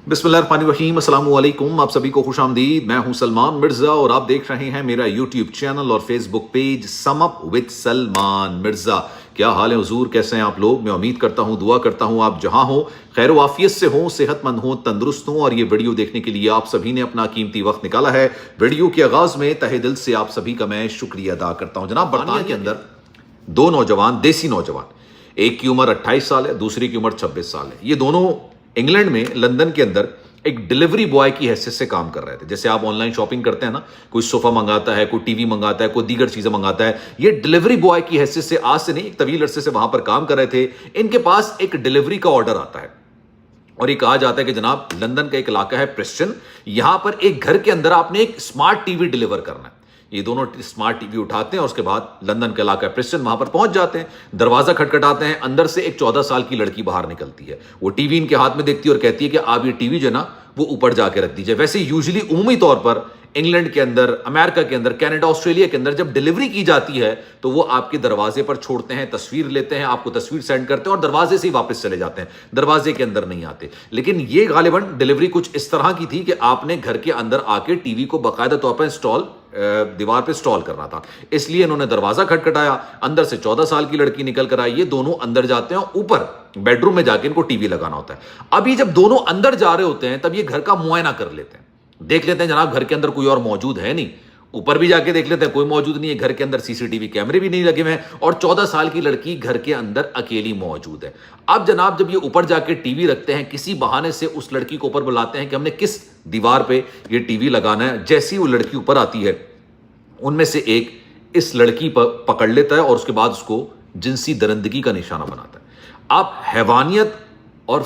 बिस्मिल्लाहिर्रहमानिर्रहीम, अस्सलाम वालेकुम। आप सभी को खुश आमदीद। मैं हूं सलमान मिर्जा और आप देख रहे हैं मेरा यूट्यूब चैनल और Facebook page sum up with Salman Mirza. क्या हाल है हुजूर, कैसे हैं आप लोग? मैं उम्मीद करता हूं, दुआ करता हूं आप जहां हो खैर वाफियत से हो, सेहतमंद हो, तंदुरुस्त हो। और ये वीडियो देखने के लिए आप सभी ने अपना कीमती वक्त निकाला है। वीडियो के आगाज में तहे दिल से आप सभी का मैं शुक्रिया अदा करता हूं। जनाब, बरतानिया के अंदर दो नौजवान, देसी नौजवान, एक की उम्र 28 साल है, दूसरी की उम्र 26 साल है। ये दोनों इंग्लैंड में लंदन के अंदर एक डिलीवरी बॉय की हैसियत से काम कर रहे थे। जैसे आप ऑनलाइन शॉपिंग करते हैं ना, कोई सोफा मंगाता है, कोई टीवी मंगाता है, कोई दीगर चीजें मंगाता है, ये डिलीवरी बॉय की हैसियत से आज से नहीं, एक तवील अरसे से वहां पर काम कर रहे थे। इनके पास एक डिलीवरी का ऑर्डर आता है और ये कहा जाता है कि जनाब, लंदन का एक इलाका है प्रेस्टन, यहां पर एक घर के अंदर आपने एक स्मार्ट टीवी डिलीवर करना है। ये दोनों स्मार्ट टीवी उठाते हैं और उसके बाद लंदन का इलाका प्रेस्टन, वहां पर पहुंच जाते हैं। दरवाजा खटखटाते हैं, अंदर से एक 14 साल की लड़की बाहर निकलती है। वो टीवी इनके हाथ में देखती है और कहती है कि आप ये टीवी जो ना वो ऊपर जाके रख दीजिए। वैसे यूजुअली उमूमी तौर पर इंग्लैंड के अंदर, अमेरिका के अंदर, कनाडा, ऑस्ट्रेलिया के अंदर जब डिलीवरी की जाती है तो वो आपके दरवाजे पर छोड़ते हैं, तस्वीर लेते हैं, आपको तस्वीर सेंड करते हैं और दरवाजे से ही वापस चले जाते हैं, दरवाजे के अंदर नहीं आते। लेकिन ये गालिबन डिलीवरी कुछ इस तरह की थी कि आपने घर के अंदर आके टीवी को बाकायदा तौर पर इंस्टॉल, दीवार पे इंस्टॉल करना था। इसलिए इन्होंने दरवाजा खटखटाया, अंदर से 14 साल की लड़की निकल कर आई। ये दोनों अंदर जाते हैं, ऊपर बेडरूम में जाके इनको टीवी लगाना होता है। अभी जब दोनों अंदर जा रहे होते हैं तब ये घर का मुआयना कर लेते हैं, देख लेते हैं जनाब घर के अंदर कोई और मौजूद है नहीं। ऊपर भी जाके देख लेते हैं, कोई मौजूद नहीं है। घर के अंदर सीसीटीवी कैमरे भी नहीं लगे हुए हैं और 14 साल की लड़की घर के अंदर अकेली मौजूद है। अब जनाब, जब ये ऊपर जाके टीवी रखते हैं, किसी बहाने से उस लड़की को ऊपर बुलाते हैं कि हमने किस दीवार पे ये टीवी लगाना है। जैसी वो लड़की ऊपर आती है, उनमें से एक इस लड़की पर पकड़ लेता है और उसके बाद उसको जिनसी दरिंदगी का निशाना बनाता है। आप हैवानियत और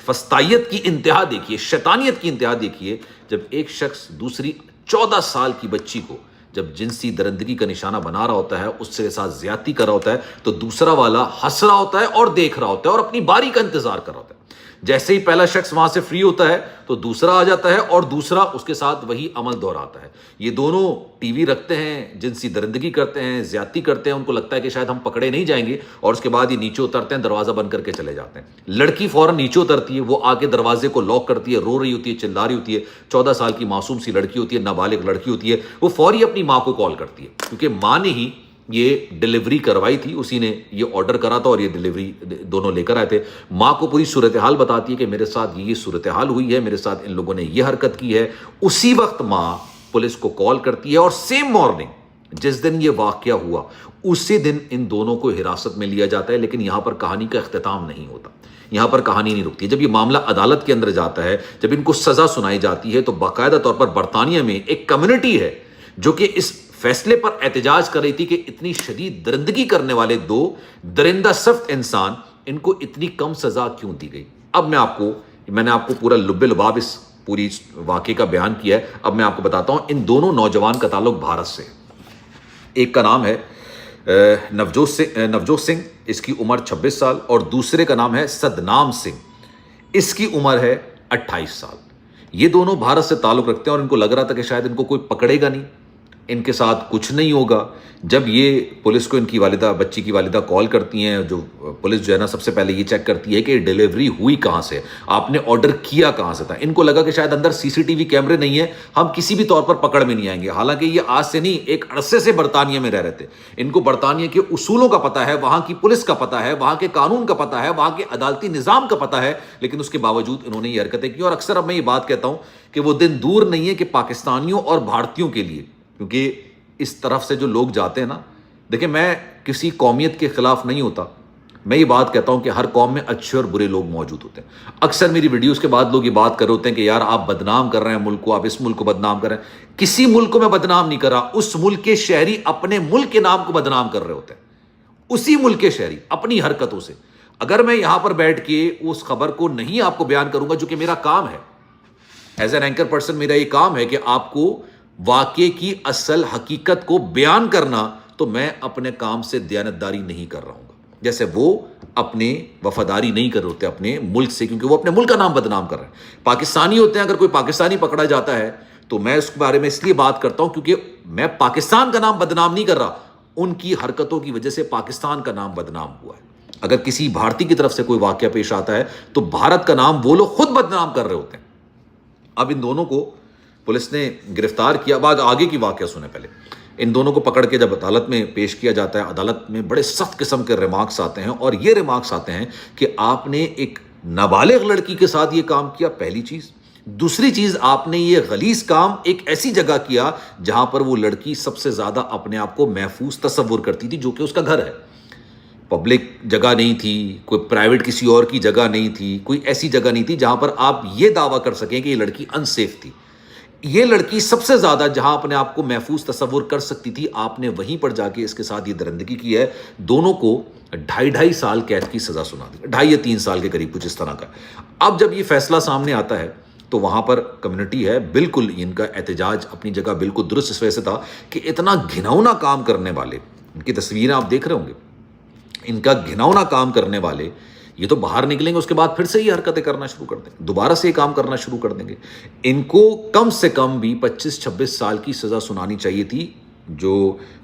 फस्तायत की इंतहा देखिए, शैतानियत की इंतहा देखिए, जब एक शख्स दूसरी 14 साल की बच्ची को जब जिनसी दरिंदगी का निशाना बना रहा होता है, उसके साथ ज्यादती कर रहा होता है, तो दूसरा वाला हंस रहा होता है और देख रहा होता है और अपनी बारी का इंतजार कर रहा होता है। जैसे ही पहला शख्स वहां से फ्री होता है तो दूसरा आ जाता है और दूसरा उसके साथ वही अमल दोहराता है। ये दोनों टीवी रखते हैं, जिनसी दरिंदगी करते हैं, ज्यादती करते हैं। उनको लगता है कि शायद हम पकड़े नहीं जाएंगे और उसके बाद ये नीचे उतरते हैं, दरवाजा बंद करके चले जाते हैं। लड़की फौरन नीचे उतरती है, वो आके दरवाजे को लॉक करती है, रो रही होती है, चिल्ला रही होती है। 14 साल की मासूम सी लड़की होती है, नाबालिग लड़की होती है। वो फौरी अपनी माँ को कॉल करती है क्योंकि माँ ने ही ये डिलीवरी करवाई थी, उसी ने ये ऑर्डर करा था और ये डिलीवरी दोनों लेकर आए थे। माँ को पूरी सूरत हाल बताती है कि मेरे साथ ये सूरत हाल हुई है, मेरे साथ इन लोगों ने ये हरकत की है। उसी वक्त माँ पुलिस को कॉल करती है और सेम मॉर्निंग जिस दिन ये वाकया हुआ उसी दिन इन दोनों को हिरासत में लिया जाता है। लेकिन यहां पर कहानी का इख्तिताम नहीं होता, यहां पर कहानी नहीं रुकती। जब ये मामला अदालत के अंदर जाता है, जब इनको सजा सुनाई जाती है, तो बाकायदा तौर पर बरतानिया में एक कम्युनिटी है जो कि इस फैसले पर एहतजाज कर रही थी कि इतनी शदीद दरिंदगी करने वाले दो दरिंदा सख्त इंसान, इनको इतनी कम सजा क्यों दी गई। अब मैंने आपको पूरा लुब्बे लुबाब इस पूरी वाकये का बयान किया है। अब मैं आपको बताता हूं, इन दोनों नौजवान का ताल्लुक भारत से। एक का नाम है नवजोत सिंह, इसकी उम्र 26 साल, और दूसरे का नाम है सदनाम सिंह, इसकी उम्र है 28 साल। ये दोनों भारत से ताल्लुक रखते हैं और इनको लग रहा था कि शायद इनको कोई पकड़ेगा नहीं, इनके साथ कुछ नहीं होगा। जब ये पुलिस को इनकी वालिदा, बच्ची की वालिदा कॉल करती हैं, जो पुलिस जो है ना सबसे पहले ये चेक करती है कि डिलीवरी हुई कहाँ से, आपने ऑर्डर किया कहाँ से था। इनको लगा कि शायद अंदर सीसीटीवी कैमरे नहीं है, हम किसी भी तौर पर पकड़ में नहीं आएंगे। हालांकि ये आज से नहीं, एक अरसे से बरतानिया में रह रहे थे। इनको बरतानिया के उसूलों का पता है, वहां की पुलिस का पता है, वहां के कानून का पता है, वहां के अदालती निज़ाम का पता है, लेकिन उसके बावजूद इन्होंने ये हरकतें की। और अक्सर अब मैं ये बात कहता हूं कि वो दिन दूर नहीं है कि पाकिस्तानियों और भारतीयों के लिए, क्योंकि इस तरफ से जो लोग जाते हैं ना, देखिए मैं किसी कौमियत के खिलाफ नहीं होता, मैं ये बात कहता हूं कि हर कौम में अच्छे और बुरे लोग मौजूद होते हैं। अक्सर मेरी वीडियोस के बाद लोग ये बात कर रहे होते हैं कि यार आप बदनाम कर रहे हैं मुल्क को, आप इस मुल्क को बदनाम कर रहे हैं। किसी मुल्क को मैं बदनाम नहीं कर रहा, उस मुल्क के शहरी अपने मुल्क के नाम को बदनाम कर रहे होते हैं, उसी मुल्क के शहरी अपनी हरकतों से। अगर मैं यहां पर बैठ के उस खबर को नहीं आपको बयान करूंगा, जो कि मेरा काम है, एज एन एंकर पर्सन मेरा ये काम है कि आपको वाकये की असल हकीकत को बयान करना, तो मैं अपने काम से दयानतदारी नहीं कर रहा हूं, जैसे वो अपने वफादारी नहीं कर रहे होते अपने मुल्क से, क्योंकि वो अपने मुल्क का नाम बदनाम कर रहे हैं। पाकिस्तानी होते हैं, अगर कोई पाकिस्तानी पकड़ा जाता है तो मैं उस बारे में इसलिए बात करता हूं क्योंकि मैं पाकिस्तान का नाम बदनाम नहीं कर रहा, उनकी हरकतों की वजह से पाकिस्तान का नाम बदनाम हुआ है। अगर किसी भारतीय की तरफ से कोई वाकया पेश आता है तो भारत का नाम वो लोग खुद बदनाम कर रहे होते हैं। اب ان دونوں کو پولیس نے گرفتار کیا. بعد آگے کی واقعہ سنیں پہلے. ان دونوں کو پکڑ کے جب عدالت میں پیش کیا جاتا ہے, عدالت میں بڑے سخت قسم کے ریمارکس آتے ہیں, اور یہ ریمارکس آتے ہیں کہ آپ نے ایک نابالغ لڑکی کے ساتھ یہ کام کیا, پہلی چیز. دوسری چیز, آپ نے یہ غلیظ کام ایک ایسی جگہ کیا جہاں پر وہ لڑکی سب سے زیادہ اپنے آپ کو محفوظ تصور کرتی تھی, جو کہ اس کا گھر ہے. پبلک جگہ نہیں تھی, کوئی پرائیویٹ کسی اور کی جگہ نہیں تھی, کوئی ایسی جگہ نہیں تھی جہاں پر آپ یہ دعویٰ کر سکیں کہ یہ لڑکی انسیف تھی. یہ لڑکی سب سے زیادہ جہاں اپنے آپ کو محفوظ تصور کر سکتی تھی, آپ نے وہیں پر جا کے اس کے ساتھ یہ درندگی کی ہے. دونوں کو 2.5 سال قید کی سزا سنا دی, 2.5 یا 3 سال کے قریب کچھ اس طرح کا. اب جب یہ فیصلہ سامنے آتا ہے تو وہاں پر کمیونٹی ہے, بالکل ان کا احتجاج اپنی جگہ بالکل درست اس وجہ سے تھا کہ اتنا گھناؤنا کام کرنے والے, ان کی تصویریں آپ دیکھ رہے ہوں گے, ان کا گھناؤنا کام کرنے والے یہ تو باہر نکلیں گے, اس کے بعد پھر سے یہ حرکتیں کرنا شروع کر دیں گے, دوبارہ سے یہ کام کرنا شروع کر دیں گے. ان کو کم سے کم بھی 25-26 سال کی سزا سنانی چاہیے تھی. جو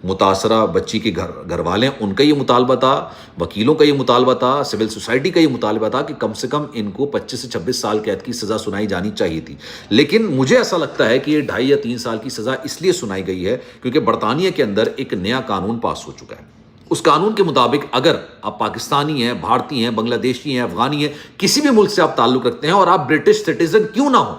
متاثرہ بچی کے گھر والے ہیں, ان کا یہ مطالبہ تھا, وکیلوں کا یہ مطالبہ تھا, سول سوسائٹی کا یہ مطالبہ تھا کہ کم سے کم ان کو 25 سے 26 سال قید کی سزا سنائی جانی چاہیے تھی. لیکن مجھے ایسا لگتا ہے کہ یہ 2.5 یا 3 سال کی سزا اس لیے سنائی گئی ہے کیونکہ برطانیہ کے اندر ایک نیا قانون پاس ہو چکا ہے. اس قانون کے مطابق اگر آپ پاکستانی ہیں, بھارتی ہیں, بنگلہ دیشی ہیں, افغانی ہیں, کسی بھی ملک سے آپ تعلق رکھتے ہیں اور آپ برٹش سٹیزن کیوں نہ ہو,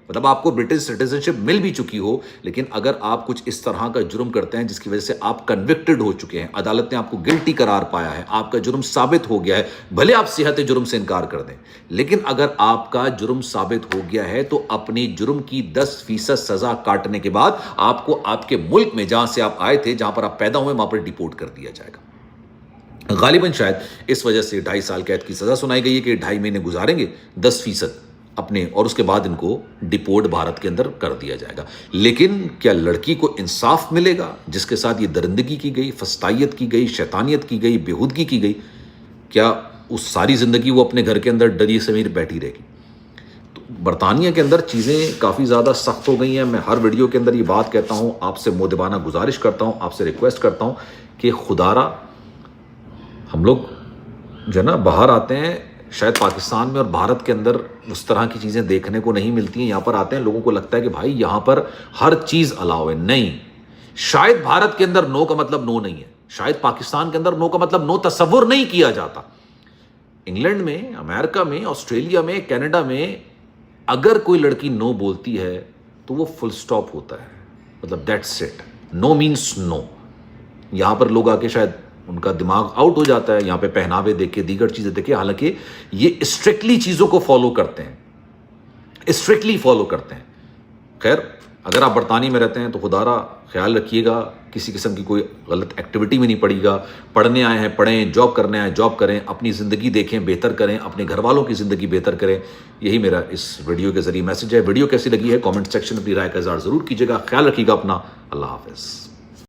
مطلب آپ کو برٹش سٹیزن شپ مل بھی چکی ہو, لیکن اگر آپ کچھ اس طرح کا جرم کرتے ہیں جس کی وجہ سے آپ کنوکٹڈ ہو چکے ہیں, عدالت نے آپ کو گلٹی قرار پایا ہے, آپ کا جرم ثابت ہو گیا ہے, بھلے آپ صحت جرم سے انکار کر دیں, لیکن اگر آپ کا جرم ثابت ہو گیا ہے تو اپنی جرم کی 10% سزا کاٹنے کے بعد آپ کو آپ کے ملک میں جہاں سے آپ آئے تھے, جہاں پر آپ پیدا ہوئے, وہاں پر ڈیپورٹ کر دیا جائے گا. غالباً شاید اس وجہ سے 2.5 سال قید کی سزا سنائی گئی ہے کہ 2.5 مہینے گزاریں گے 10% اپنے, اور اس کے بعد ان کو ڈیپورٹ بھارت کے اندر کر دیا جائے گا. لیکن کیا لڑکی کو انصاف ملے گا جس کے ساتھ یہ درندگی کی گئی, فسطائیت کی گئی, شیطانیت کی گئی, بےہودگی کی گئی؟ کیا اس ساری زندگی وہ اپنے گھر کے اندر ڈری سمیر بیٹھی رہے گی؟ تو برطانیہ کے اندر چیزیں کافی زیادہ سخت ہو گئی ہیں. میں ہر ویڈیو کے اندر یہ بات کہتا ہوں, آپ سے مؤدبانہ گزارش کرتا ہوں, آپ سے ریکویسٹ کرتا ہوں کہ خدارا ہم لوگ جو ہے نا باہر آتے ہیں, شاید پاکستان میں اور بھارت کے اندر اس طرح کی چیزیں دیکھنے کو نہیں ملتی ہیں. یہاں پر آتے ہیں, لوگوں کو لگتا ہے کہ بھائی یہاں پر ہر چیز الاؤ ہے. نہیں, شاید بھارت کے اندر نو کا مطلب نو نہیں ہے, شاید پاکستان کے اندر نو کا مطلب نو تصور نہیں کیا جاتا. انگلینڈ میں, امریکہ میں, آسٹریلیا میں, کینیڈا میں اگر کوئی لڑکی نو بولتی ہے تو وہ فل سٹاپ ہوتا ہے, مطلب that's it, no means no. یہاں پر لوگ آ کے شاید ان کا دماغ آؤٹ ہو جاتا ہے, یہاں پہ پہناوے دیکھ کے, دیگر چیزیں دیکھ کے, حالانکہ یہ اسٹرکٹلی چیزوں کو فالو کرتے ہیں, اسٹرکٹلی فالو کرتے ہیں. خیر, اگر آپ برطانیہ میں رہتے ہیں تو خدارا خیال رکھیے گا, کسی قسم کی کوئی غلط ایکٹیویٹی میں نہیں پڑے گا. پڑھنے آئے ہیں پڑھیں, جاب کرنے آئے ہیں جاب کریں, اپنی زندگی دیکھیں, بہتر کریں, اپنے گھر والوں کی زندگی بہتر کریں. یہی میرا اس ویڈیو کے ذریعے میسج ہے. ویڈیو کیسی لگی ہے کامنٹ سیکشن میں اپنی رائے کا اظہار ضرور کیجیے گا. خیال رکھیے گا اپنا. اللہ حافظ.